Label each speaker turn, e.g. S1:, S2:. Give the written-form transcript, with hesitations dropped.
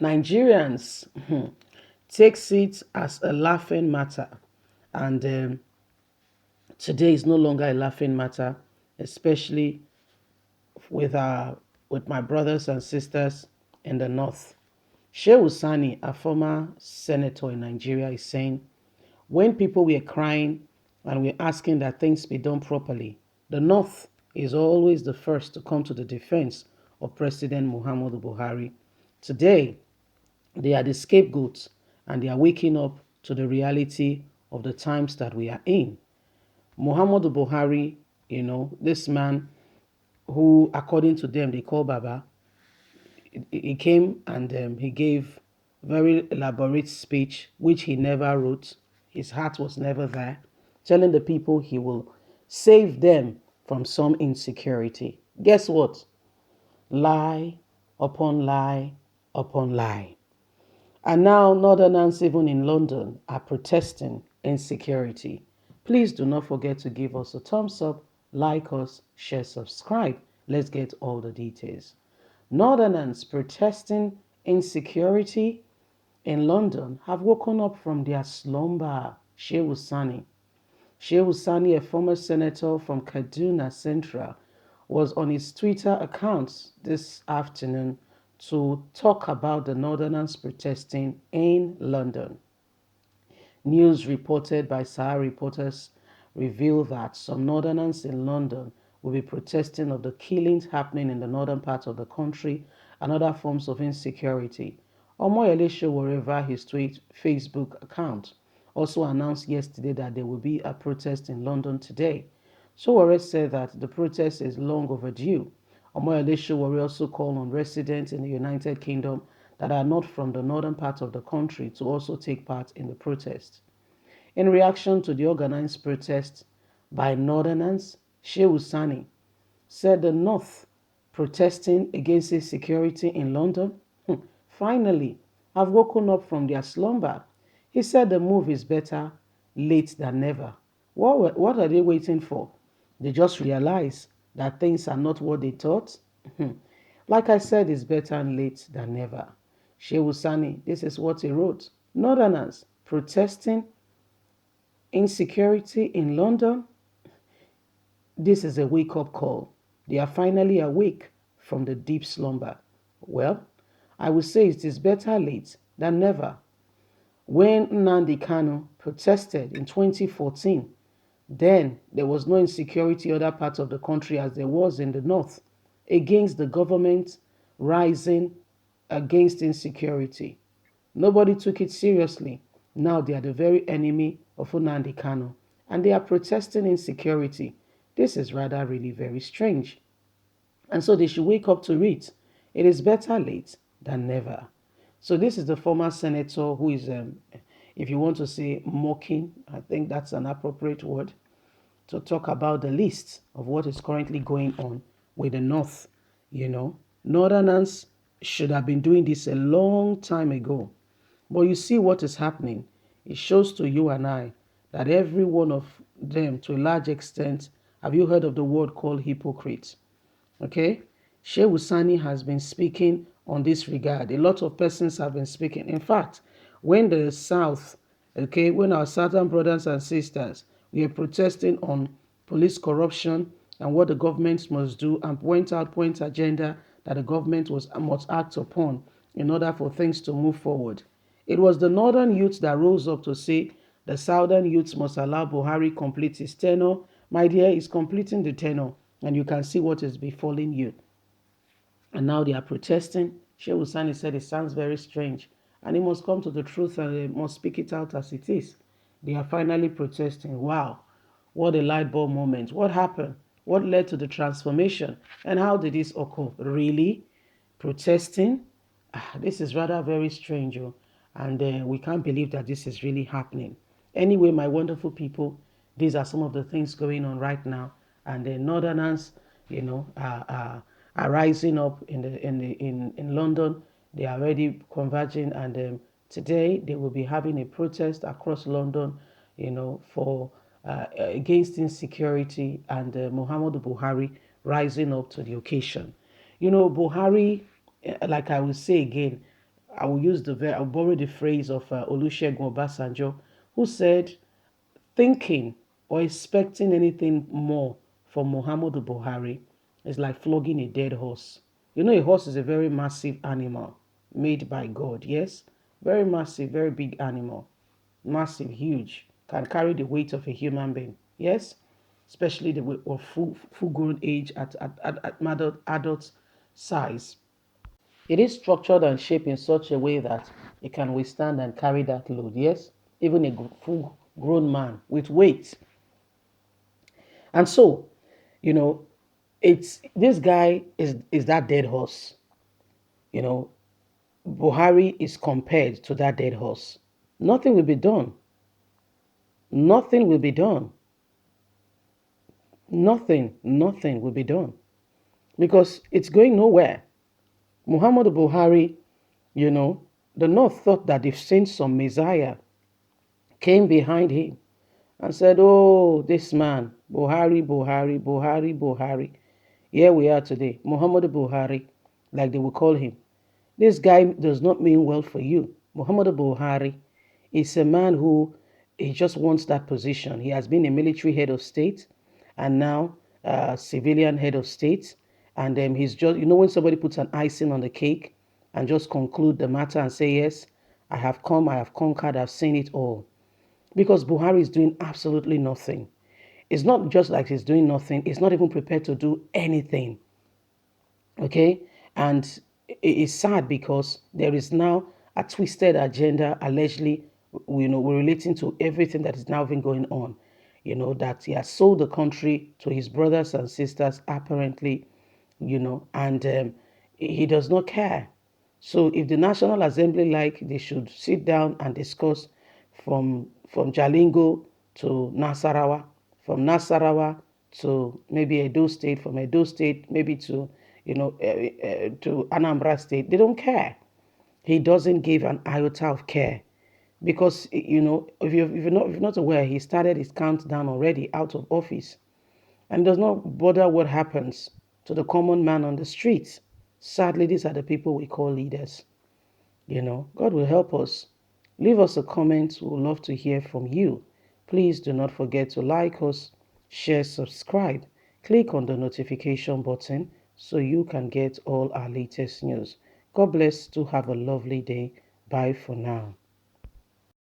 S1: Nigerians takes it as a laughing matter, and today is no longer a laughing matter, especially with our with my brothers and sisters in the north. Shehu Sani, a former senator in Nigeria, is saying when people were crying and were asking that things be done properly, the north is always the first to come to the defense of President Muhammadu Buhari. Today, they are the scapegoats and they are waking up to the reality of the times that we are in. Muhammadu Buhari, this man who, according to them, they call Baba, he came and he gave very elaborate speech, which he never wrote. His heart was never there, telling the people he will save them from some insecurity. Guess what? Lie upon lie upon lie. And now Northerners, even in London, are protesting insecurity. Please do not forget to give us a thumbs up, like us, share, subscribe. Let's get all the details. Northerners protesting insecurity in London have woken up from their slumber. Shehu Sani. Shehu Sani, a former senator from Kaduna Central, was on his Twitter account this afternoon to talk about the Northerners protesting in London. News reported by Sahara reporters reveal that some Northerners in London will be protesting of the killings happening in the northern part of the country and other forms of insecurity. Omoyele Sowore, via his Facebook account, also announced yesterday that there will be a protest in London today. Sowore said that the protest is long overdue. Omoyele Sowore also called on residents in the United Kingdom that are not from the northern part of the country to also take part in the protest. In reaction to the organized protest by Northerners, Shehu Sani said the North protesting against insecurity in London finally have woken up from their slumber. He said the move is better late than never. What are they waiting for? They just realize that things are not what they thought. Like I said, it's better late than never. Shehu Sani, this is what he wrote. Northerners protesting insecurity in London. This is a wake-up call. They are finally awake from the deep slumber. Well, I would say it is better late than never. When Nnamdi Kanu protested in 2014, then there was no insecurity in other parts of the country as there was in the north against the government rising against insecurity. Nobody took it seriously. Now they are the very enemy of Nnamdi Kanu and they are protesting insecurity. This is rather really very strange. And so they should wake up to it. It is better late than never. So this is the former senator who is, if you want to say mocking, I think that's an appropriate word, to talk about the list of what is currently going on with the North. Northerners should have been doing this a long time ago. But you see what is happening. It shows to you and I that every one of them, to a large extent, have you heard of the word called hypocrite? Okay? Shehu Sani has been speaking on this regard. A lot of persons have been speaking. In fact, when the South, okay, when our Southern brothers and sisters were protesting on police corruption and what the government must do and point agenda that the government must act upon in order for things to move forward. It was the northern youths that rose up to say the southern youths must allow Buhari complete his tenure. My dear, he's completing the tenure, and you can see what is befalling you. And now they are protesting. Shehu Sani said it sounds very strange, and he must come to the truth and they must speak it out as it is. They are finally protesting. Wow, what a light bulb moment. What happened? What led to the transformation? And how did this occur? Really? Protesting? This is rather very strange, and we can't believe that this is really happening. Anyway, my wonderful people, these are some of the things going on right now, and the Northerners, are rising up in London. They are already converging, and today they will be having a protest across London, for against insecurity and Muhammadu Buhari rising up to the occasion. Buhari, like I will say again, I will use I'll borrow the phrase of Olusegun Obasanjo, who said, thinking or expecting anything more from Muhammadu Buhari is like flogging a dead horse. You know, a horse is a very massive animal made by God, yes? Very massive, very big animal. Massive, huge. Can carry the weight of a human being, yes? Especially the weight of full grown age at adult size. It is structured and shaped in such a way that it can withstand and carry that load, yes? Even a full grown man with weight. And so, you know, it's this guy is that dead horse. You know, Buhari is compared to that dead horse. Nothing will be done. Nothing will be done. Nothing will be done. Because it's going nowhere. Muhammadu Buhari, you know, the North thought that they've seen some Messiah, came behind him and said, oh, this man, Buhari, Buhari, Buhari, Buhari. Here we are today, Muhammadu Buhari, like they will call him. This guy does not mean well for you. Muhammadu Buhari is a man who he just wants that position. He has been a military head of state and now a civilian head of state. And he's just, you know, when somebody puts an icing on the cake and just conclude the matter and say, yes, I have come, I have conquered, I've seen it all. Because Buhari is doing absolutely nothing. It's not just like he's doing nothing, he's not even prepared to do anything. Okay? And it is sad because there is now a twisted agenda, allegedly, relating to everything that is now been going on. You know, that he has sold the country to his brothers and sisters, apparently, and he does not care. So if the National Assembly like, they should sit down and discuss from Jalingo to Nasarawa, from Nasarawa to maybe Edo State, from Edo State maybe to to Anambra State. They don't care. He doesn't give an iota of care because if you're not aware, he started his countdown already out of office and does not bother what happens to the common man on the streets. Sadly, these are the people we call leaders. God will help us. Leave us a comment. We would love to hear from you. Please do not forget to like us, share, subscribe. Click on the notification button so you can get all our latest news. God bless. To have a lovely day. Bye for now.